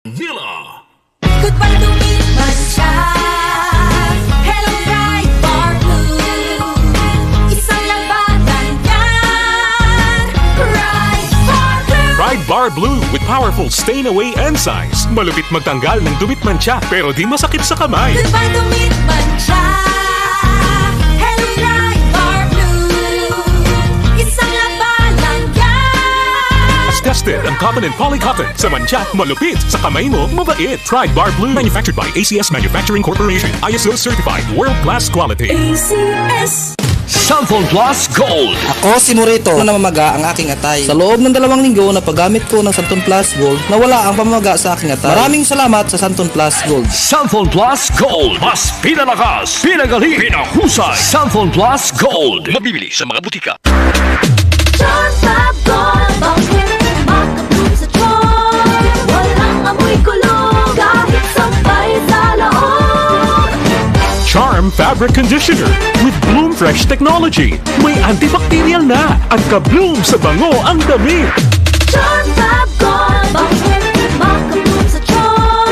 Villa. Goodbye to me, Mancha. Hello, bright bar blue. Isang labanan yan. Bright bar blue. Pride Bar Blue with powerful stain-away enzymes. Malupit magtanggal ng dumit mancha pero di masakit sa kamay. Goodbye to me, Mancha. Hello, bright bar blue. Isang labanan yan. As tested ang cotton and polycotton. Sa mancha, malupit. Sa kamay mo, mabait. Pride Bar Blue. Manufactured by ACS Manufacturing Corporation. ISO certified. World-class quality. ACS. Samphon Plus Gold. Ako si Morito na namamaga ang aking atay. Sa loob ng 2 linggo na paggamit ko ng Samphon Plus Gold, nawala ang pamamaga sa aking atay. Maraming salamat sa Samphon Plus Gold. Samphon Plus Gold. Mas pinalakas, pinagaling, pinahusay. Samphon Plus Gold. Mabibili sa mga butika. John Fab Gold. Bangin, makabloom sa John. Walang amoy kulog kahit sampay sa loob. Charm Fabric Conditioner with Bloom Fresh Technology. May antibacterial na at ka-bloom sa bango ang damit. John Fab Gold. Bangin, makabloom sa John.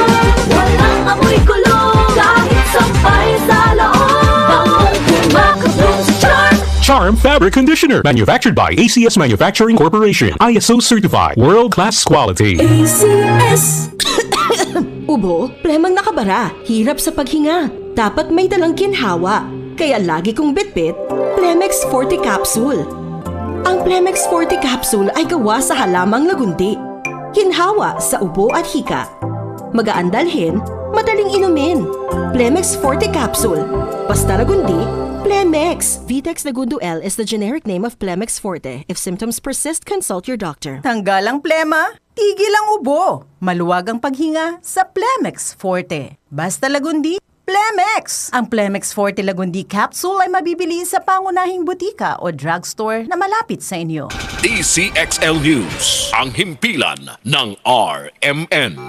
Walang amoy kulog kahit sampay sa loob. Makabloom sa John. Charm Fabric Conditioner. Manufactured by ACS Manufacturing Corporation. ISO certified. World-class quality. ACS. Ubo, premang nakabara, hirap sa paghinga. Dapat may dalang ginhawa. Kaya lagi kong bitbit, Plemex Forte Capsule. Ang Plemex Forte Capsule ay gawa sa halamang lagundi. Ginhawa sa ubo at hika. Magaan dalhin, madaling inumin. Plemex Forte Capsule. Basta lagundi, Plemex. Vitex Lagundo L is the generic name of Plemex Forte. If symptoms persist, consult your doctor. Tanggal ang plema, tigil ang ubo. Maluwag ang paghinga sa Plemex Forte. Basta lagundi, Plemex! Ang Plemex Forte Lagundi Capsule ay mabibili sa pangunahing butika o drugstore na malapit sa inyo. DCXL News, ang himpilan ng RMN.